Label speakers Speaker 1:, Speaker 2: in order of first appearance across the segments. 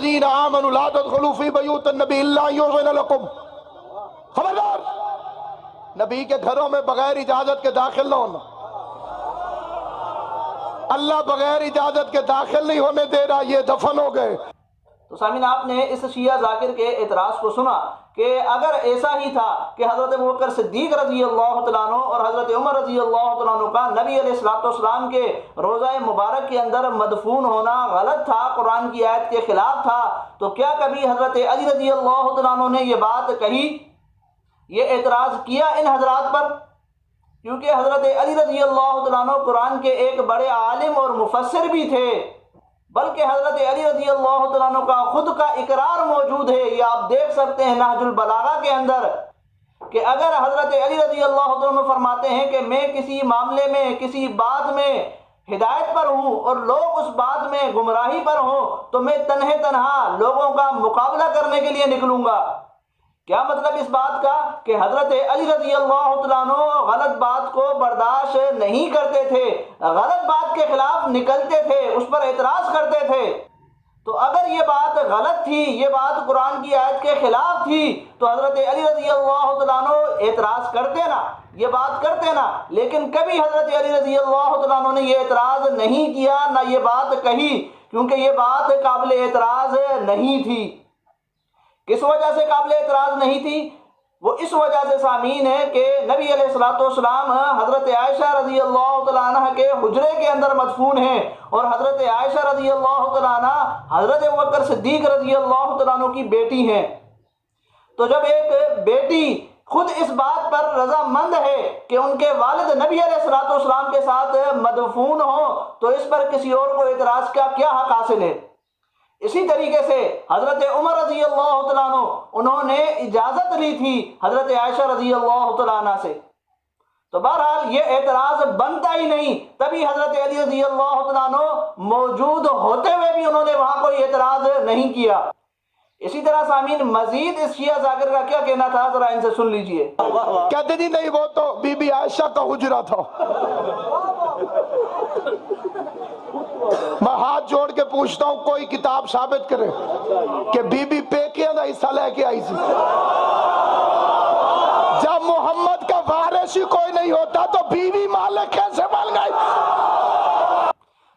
Speaker 1: الذین آمنوا لا تدخلوا فی بیوت النبی الا ان یؤذن لکم، خبردار نبی کے گھروں میں بغیر اجازت کے داخل نہ ہونا۔ اللہ بغیر اجازت کے داخل نہیں ہونے دے رہا، یہ دفن ہو گئے۔
Speaker 2: تو سامعین، آپ نے اس شیعہ ذاکر کے اعتراض کو سنا کہ اگر ایسا ہی تھا کہ حضرت ابوبکر صدیق رضی اللہ تعالیٰ عنہ اور حضرت عمر رضی اللہ تعالیٰ عنہ کا نبی علیہ السلام کے روضہ مبارک کے اندر مدفون ہونا غلط تھا، قرآن کی آیت کے خلاف تھا، تو کیا کبھی حضرت علی رضی اللہ تعالیٰ عنہ نے یہ بات کہی، یہ اعتراض کیا ان حضرات پر؟ کیونکہ حضرت علی رضی اللہ تعالیٰ عنہ قرآن کے ایک بڑے عالم اور مفسر بھی تھے، بلکہ حضرت علی رضی اللہ تعالیٰ عنہ کا خود کا اقرار موجود ہے، یہ آپ دیکھ سکتے ہیں نہج البلاغہ کے اندر، کہ اگر حضرت علی رضی اللہ تعالیٰ عنہ فرماتے ہیں کہ میں کسی معاملے میں کسی بات میں ہدایت پر ہوں اور لوگ اس بات میں گمراہی پر ہوں تو میں تنہا لوگوں کا مقابلہ کرنے کے لیے نکلوں گا۔ کیا مطلب اس بات کا کہ حضرت علی رضی اللہ تعالیٰ عنہ غلط بات کو برداشت نہیں کرتے تھے، غلط بات کے خلاف نکلتے تھے، اس پر اعتراض کرتے تھے؟ تو اگر یہ بات غلط تھی، یہ بات قرآن کی آیت کے خلاف تھی، تو حضرت علی رضی اللہ تعالیٰ عنہ اعتراض کرتے نا، یہ بات کرتے نا، لیکن کبھی حضرت علی رضی اللہ تعالیٰ عنہ نے یہ اعتراض نہیں کیا، نہ یہ بات کہی، کیونکہ یہ بات قابل اعتراض نہیں تھی۔ کس وجہ سے قابل اعتراض نہیں تھی؟ وہ اس وجہ سے سامعین ہے کہ نبی علیہ السلام حضرت عائشہ رضی اللہ تعالیٰ عنہ کے حجرے کے اندر مدفون ہیں، اور حضرت عائشہ رضی اللہ تعالیٰ عنہ حضرت ابوبکر صدیق رضی اللہ تعالیٰ عنہ کی بیٹی ہیں۔ تو جب ایک بیٹی خود اس بات پر رضامند ہے کہ ان کے والد نبی علیہ السلام کے ساتھ مدفون ہوں، تو اس پر کسی اور کو اعتراض کا کیا حق حاصل ہے؟ اسی طریقے سے حضرت عمر رضی اللہ تعالیٰ عنہ انہوں نے اجازت لی تھی حضرت عائشہ رضی اللہ تعالیٰ عنہ سے، تو بہرحال یہ اعتراض بنتا ہی نہیں۔ تبھی حضرت علی رضی اللہ تعالیٰ عنہ موجود ہوتے ہوئے بھی انہوں نے وہاں کوئی اعتراض نہیں کیا۔ اسی طرح سامعین، مزید اس شیعہ ذاکر کا کیا کہنا تھا، ذرا ان سے سن لیجئے۔
Speaker 1: کہتے جی نہیں، وہ تو بی بی عائشہ کا حجرہ تھا۔ میں ہاتھ جوڑ کے پوچھتا ہوں، کوئی کتاب ثابت کرے کہ بی بی پیکیاں دا حصہ لے کے آئی سی؟ جب محمد کا وارث ہی کوئی نہیں ہوتا تو بیوی مالک کیسے بن گئی؟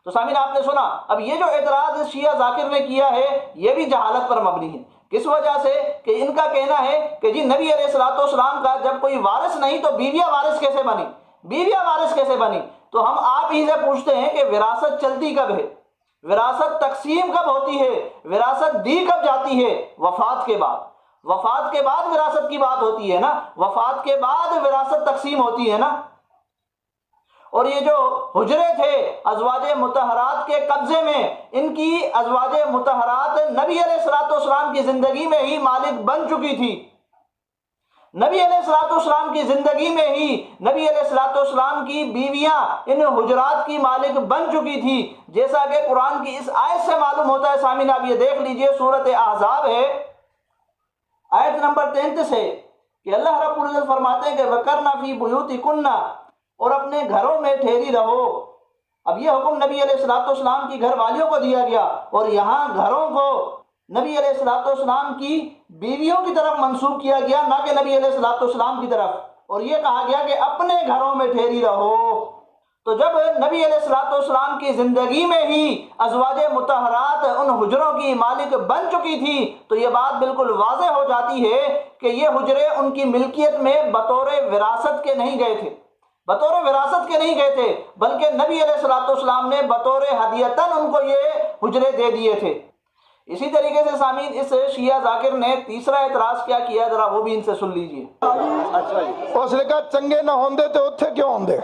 Speaker 2: تو سامعین، آپ نے سنا۔ اب یہ جو اعتراض شیعہ ذاکر نے کیا ہے، یہ بھی جہالت پر مبنی ہے۔ کس وجہ سے؟ کہ ان کا کہنا ہے کہ جی نبی علیہ السلام کا جب کوئی وارث نہیں تو بیویاں وارث کیسے بنی، بیویاں وارث کیسے بنی؟ تو ہم آپ ہی سے پوچھتے ہیں کہ وراثت چلتی کب ہے، وراثت تقسیم کب ہوتی ہے، وراثت دی کب جاتی ہے؟ وفات کے بعد۔ وفات کے بعد وراثت کی بات ہوتی ہے نا، وفات کے بعد وراثت تقسیم ہوتی ہے نا۔ اور یہ جو حجرے تھے ازواج مطہرات کے قبضے میں، ان کی ازواج مطہرات نبی علیہ السلام کی زندگی میں ہی مالک بن چکی تھی۔ نبی علیہ السلام کی زندگی میں ہی نبی علیہ السلام کی بیویاں ان حجرات کی مالک بن چکی تھی، جیسا کہ قرآن کی اس آیت سے معلوم ہوتا ہے۔ سامعین، آپ یہ دیکھ لیجئے، سورۃ احزاب ہے، آیت نمبر 33 ہے کہ اللہ رب العزت فرماتے ہیں کہ وَقَرْنَ فِي بُيُوتِكُنَّ، اور اپنے گھروں میں ٹھہری رہو۔ اب یہ حکم نبی علیہ السلام کی گھر والیوں کو دیا گیا، اور یہاں گھروں کو نبی علیہ السلام کی بیویوں کی طرف منسوب کیا گیا، نہ کہ نبی علیہ السلام کی طرف، اور یہ کہا گیا کہ اپنے گھروں میں ٹھہری رہو۔ تو جب نبی علیہ السلام کی زندگی میں ہی ازواج مطہرات ان حجروں کی مالک بن چکی تھی، تو یہ بات بالکل واضح ہو جاتی ہے کہ یہ حجرے ان کی ملکیت میں بطور وراثت کے نہیں گئے تھے، بطور وراثت کے نہیں گئے تھے، بلکہ نبی علیہ السلام نے بطور ہدیتاً ان کو یہ حجرے دے دیے تھے۔ اسی طریقے سے سامعین، اس شیعہ ذاکر نے تیسرا اعتراض کیا کیا، ذرا وہ بھی ان سے سن لیجئے۔
Speaker 1: اس نے کہا چنگے نہ ہوندے تو اتھے کیوں ہوندے،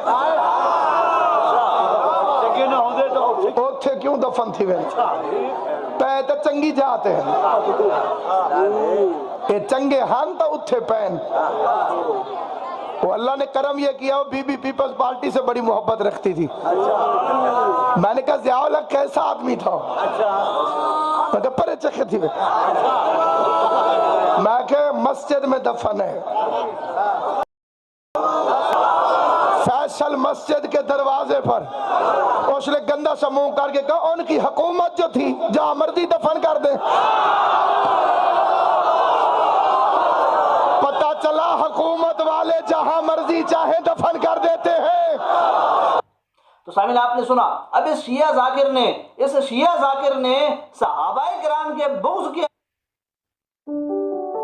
Speaker 1: چنگے نہ ہوندے تو اتھے کیوں دفن تھی وین، پہ تو چنگی جاتے ہیں، یہ چنگے ہن تو اتھے پین۔ وہ اللہ نے کرم یہ کیا، وہ بی بی پیپلز پارٹی سے بڑی محبت رکھتی تھی۔ میں نے کہا ضیاء الحق کیسا آدمی تھا، میں کہا پرے چکے تھی، میں کہا مسجد میں دفن ہے، فیصل مسجد کے دروازے پر۔ اس نے گندہ سا منہ کر کے کہا ان کی حکومت جو تھی جہاں مرضی دفن کر دیں۔
Speaker 2: سامعین آپ نے سنا، اب اس شیعہ ذاکر نے صحابہ کرام کے بغض کے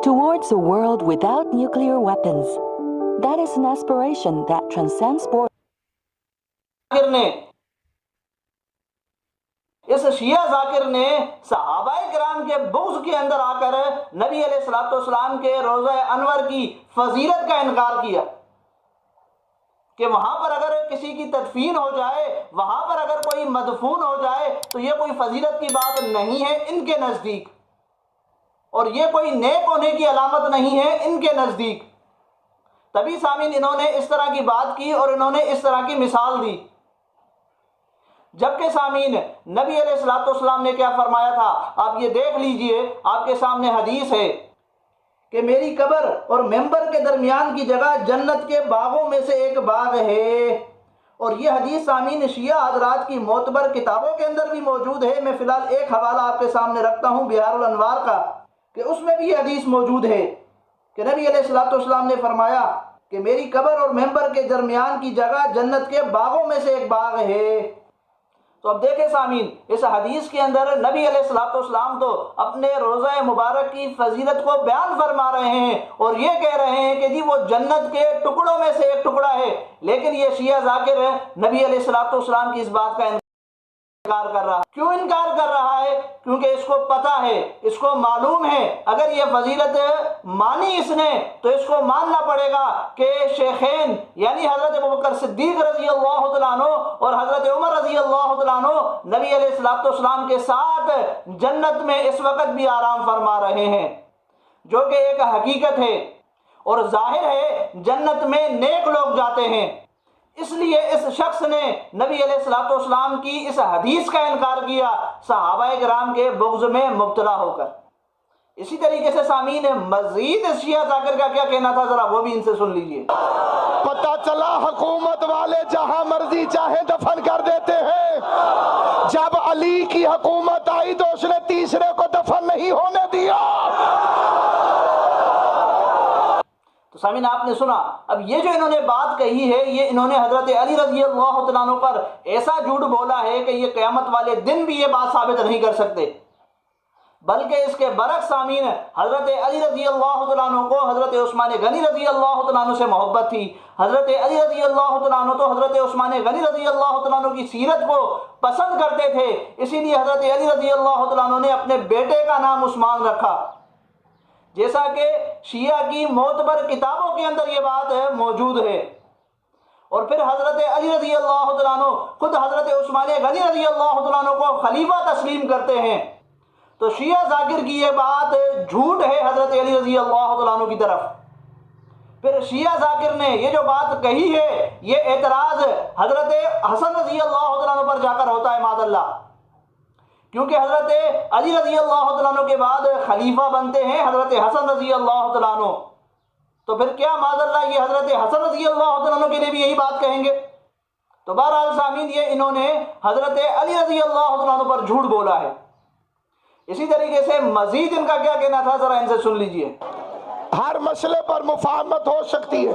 Speaker 3: Towards a world without nuclear weapons. That is an aspiration that transcends borders.
Speaker 2: اس شیعہ ذاکر نے صحابہ کرام کے بغض کے اندر آ کر نبی علیہ الصلوۃ والسلام کے روضہ انور کی فضیلت کا انکار کیا کہ وہاں پر اگر کسی کی تدفین ہو جائے، وہاں پر اگر کوئی مدفون ہو جائے تو یہ کوئی فضیلت کی بات نہیں ہے ان کے نزدیک، اور یہ کوئی نیک ہونے کی علامت نہیں ہے ان کے نزدیک۔ تبھی سامعین انہوں نے اس طرح کی بات کی اور انہوں نے اس طرح کی مثال دی، جبکہ سامعین نبی علیہ الصلوۃ والسلام نے کیا فرمایا تھا آپ یہ دیکھ لیجئے، آپ کے سامنے حدیث ہے کہ میری قبر اور ممبر کے درمیان کی جگہ جنت کے باغوں میں سے ایک باغ ہے، اور یہ حدیث سامعین شیعہ حضرات کی معتبر کتابوں کے اندر بھی موجود ہے۔ میں فی الحال ایک حوالہ آپ کے سامنے رکھتا ہوں بہار الانوار کا، کہ اس میں بھی یہ حدیث موجود ہے کہ نبی علیہ الصلوۃ والسلام نے فرمایا کہ میری قبر اور ممبر کے درمیان کی جگہ جنت کے باغوں میں سے ایک باغ ہے۔ تو اب دیکھیں سامعین اس حدیث کے اندر نبی علیہ الصلوۃ والسلام تو اپنے روضہ مبارک کی فضیلت کو بیان فرما رہے ہیں اور یہ کہہ رہے ہیں کہ جی وہ جنت کے ٹکڑوں میں سے ایک ٹکڑا ہے، لیکن یہ شیعہ ذاکر ہے نبی علیہ الصلوۃ والسلام کی اس بات کا انکار کر رہا ہے۔ کیوں انکار کر رہا ہے؟ کیونکہ اس کو پتہ ہے، اس کو معلوم ہے اگر یہ فضیلت مانی اس نے تو اس کو ماننا پڑے گا کہ شیخین یعنی حضرت ابوبکر صدیق رضی اللہ تعالیٰ عنہ اور حضرت عمر رضی اللہ تعالیٰ عنہ نبی علیہ الصلوۃ والسلام کے ساتھ جنت میں اس وقت بھی آرام فرما رہے ہیں، جو کہ ایک حقیقت ہے اور ظاہر ہے جنت میں نیک لوگ جاتے ہیں۔ اس لیے اس شخص نے نبی علیہ الصلوۃ والسلام کی اس حدیث کا انکار کیا صحابہ کرام کے بغض میں مبتلا ہو کر۔ اسی طریقے سے سامعین مزید شیعہ ذاکر کا کیا کہنا تھا ذرا وہ بھی ان سے سن لیجئے۔
Speaker 1: پتہ چلا حکومت والے جہاں مرضی چاہے دفن کر دیتے ہیں، جب علی کی حکومت آئی تو اس نے تیسرے کو دفن نہیں ہونے دیا۔
Speaker 2: تو سامعین آپ نے سنا، اب یہ جو انہوں نے بات کہی ہے یہ انہوں نے حضرت علی رضی اللہ تعالیٰ عنہ پر ایسا جھوٹ بولا ہے کہ یہ قیامت والے دن بھی یہ بات ثابت نہیں کر سکتے، بلکہ اس کے برعکس سامعین حضرت علی رضی اللہ تعالیٰ عنہ کو حضرت عثمان غنی رضی اللہ تعالیٰ عنہ سے محبت تھی۔ حضرت علی رضی اللہ تعالیٰ عنہ تو حضرت عثمان غنی رضی اللہ تعالیٰ عنہ کی سیرت کو پسند کرتے تھے، اسی لیے حضرت علی رضی اللہ تعالیٰ عنہ نے اپنے بیٹے کا نام عثمان رکھا، جیسا کہ شیعہ کی معتبر کتابوں کے اندر یہ بات موجود ہے۔ اور پھر حضرت علی رضی اللہ تعالیٰ عنہ خود حضرت عثمان غنی رضی اللہ تعالیٰ عنہ کو خلیفہ تسلیم کرتے ہیں، تو شیعہ ذاکر کی یہ بات جھوٹ ہے حضرت علی رضی اللہ تعالیٰ عنہ کی طرف۔ پھر شیعہ ذاکر نے یہ جو بات کہی ہے یہ اعتراض حضرت حسن رضی اللہ تعالیٰ عنہ پر جا کر ہوتا ہے معاذ اللہ، کیونکہ حضرت علی رضی اللہ تعالیٰ عنہ کے بعد خلیفہ بنتے ہیں حضرت حسن رضی اللہ تعالیٰ عنہ، تو پھر کیا معاذ اللہ یہ حضرت حسن رضی اللہ تعالیٰ عنہ کے لیے بھی یہی بات کہیں گے؟ تو بہرحال سامعین یہ انہوں نے حضرت علی رضی اللہ تعالیٰ عنہ پر جھوٹ بولا ہے۔ اسی طریقے سے مزید ان کا کیا کہنا تھا ذرا ان سے سن لیجئے۔
Speaker 1: ہر مسئلے پر مفاہمت ہو سکتی ہے،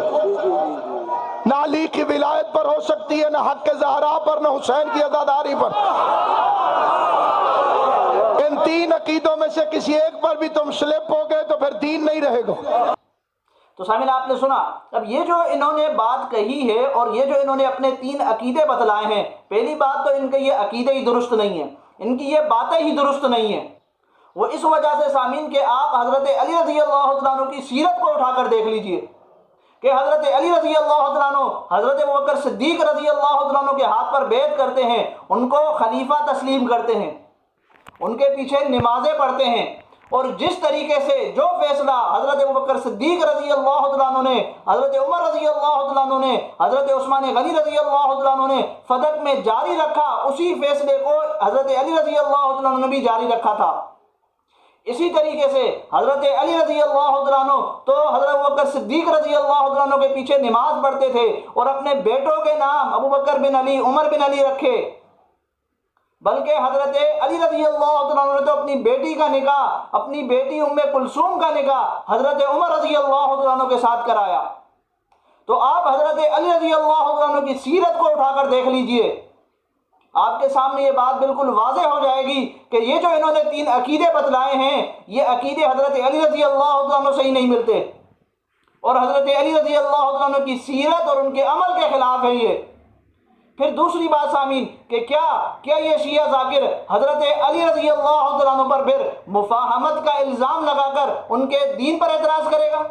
Speaker 1: نہ علی کی ولایت پر ہو سکتی ہے، نہ حق زہرا پر، نہ حسین کی عزاداری پر۔ ان تین عقیدوں میں سے کسی ایک پر بھی تم سلپ ہو گئے تو پھر دین نہیں رہے گا۔
Speaker 2: تو سامعین آپ نے سنا، اب یہ جو انہوں نے بات کہی ہے اور یہ جو انہوں نے اپنے تین عقیدے بتلائے ہیں، پہلی بات تو ان کے یہ عقیدے ہی درست نہیں ہیں، ان کی یہ باتیں ہی درست نہیں ہیں۔ وہ اس وجہ سے سامعین کہ آپ حضرت علی رضی اللہ تعالیٰ عنہ کی سیرت کو اٹھا کر دیکھ لیجئے کہ حضرت علی رضی اللہ تعالیٰ عنہ حضرت ابوبکر صدیق رضی اللہ تعالیٰ عنہ کے ہاتھ پر بیعت کرتے ہیں، ان کو خلیفہ تسلیم کرتے ہیں، ان کے پیچھے نمازیں پڑھتے ہیں، اور جس طریقے سے جو فیصلہ حضرت ابوبکر صدیق رضی اللہ تعالیٰ عنہ نے، حضرت عمر رضی اللہ تعالیٰ عنہ نے، حضرت عثمان غنی رضی اللہ تعالیٰ عنہ نے فتح میں جاری رکھا، اسی فیصلے کو حضرت علی رضی اللہ تعالیٰ عنہ نے بھی جاری رکھا تھا۔ اسی طریقے سے حضرت علی رضی اللہ تعالیٰ عنہ تو حضرت ابوبکر صدیق رضی اللہ تعالیٰ عنہ کے پیچھے نماز پڑھتے تھے اور اپنے بیٹوں کے نام ابوبکر بن علی، عمر بن علی رکھے، بلکہ حضرت علی رضی اللہ تعالیٰ عنہ نے تو اپنی بیٹی کا نکاح، اپنی بیٹی ام کلثوم کا نکاح حضرت عمر رضی اللہ تعالیٰ عنہ کے ساتھ کرایا۔ تو آپ حضرت علی رضی اللہ عنہ کی سیرت کو اٹھا کر دیکھ لیجئے آپ کے سامنے یہ بات بالکل واضح ہو جائے گی کہ یہ جو انہوں نے 3 عقیدے بتلائے ہیں، یہ عقیدے حضرت علی رضی اللہ عنہ سے ہی نہیں ملتے، اور حضرت علی رضی اللہ عنہ کی سیرت اور ان کے عمل کے خلاف ہے یہ۔ پھر دوسری بات سامعین کہ کیا یہ شیعہ ذاکر حضرت علی رضی اللہ عنہ پر پھر مفاہمت کا الزام لگا کر ان کے دین پر اعتراض کرے گا؟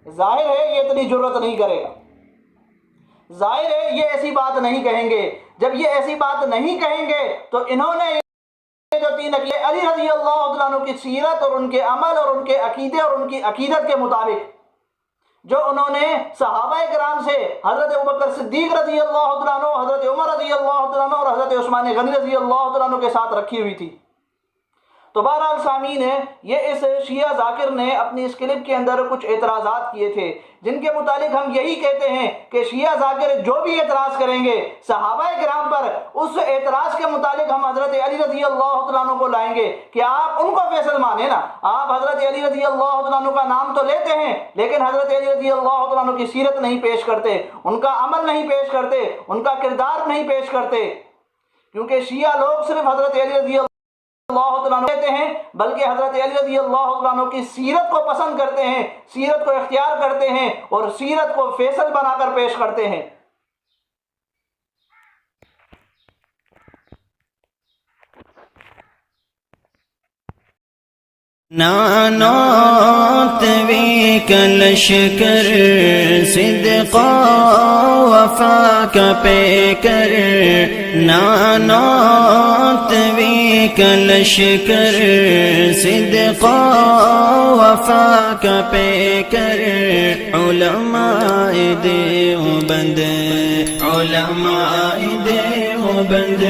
Speaker 2: ظاہر ہے یہ اتنی جرت نہیں کرے گا، ظاہر ہے یہ ایسی بات نہیں کہیں گے۔ جب یہ ایسی بات نہیں کہیں گے تو انہوں نے جو 3 عقیدے علی رضی اللہ عنہ کی سیرت اور ان کے عمل اور ان کے عقیدے اور ان کی عقیدت کے مطابق جو انہوں نے صحابہ کرام سے حضرت ابوبکر صدیق رضی اللہ عنہ، حضرت عمر رضی اللہ عنہ اور حضرت عثمان غنی رضی اللہ عنہ کے ساتھ رکھی ہوئی تھی۔ تو بہرحال سامعین یہ اس شیعہ ذاکر نے اپنی اس کلپ کے اندر کچھ اعتراضات کیے تھے، جن کے متعلق ہم یہی کہتے ہیں کہ شیعہ ذاکر جو بھی اعتراض کریں گے صحابہ کرام پر، اس اعتراض کے متعلق ہم حضرت علی رضی اللہ عنہ کو لائیں گے کہ آپ ان کو فیصل مانیں نا۔ آپ حضرت علی رضی اللہ عنہ کا نام تو لیتے ہیں لیکن حضرت علی رضی اللہ عنہ کی سیرت نہیں پیش کرتے، ان کا عمل نہیں پیش کرتے، ان کا کردار نہیں پیش کرتے، کیونکہ شیعہ لوگ صرف حضرت علی رضی اللہ عنہ کہتے ہیں بلکہ حضرت علی رضی اللہ عنہ کی سیرت کو پسند کرتے ہیں، سیرت کو اختیار کرتے ہیں اور سیرت کو فیصل بنا کر پیش کرتے ہیں۔
Speaker 4: نانوت بھی کلشکر صدق وفا کا پیکر، نانوت بھی کلشکر صدق وفا کا پیکر، علماء دیوبند، علماء دیوبند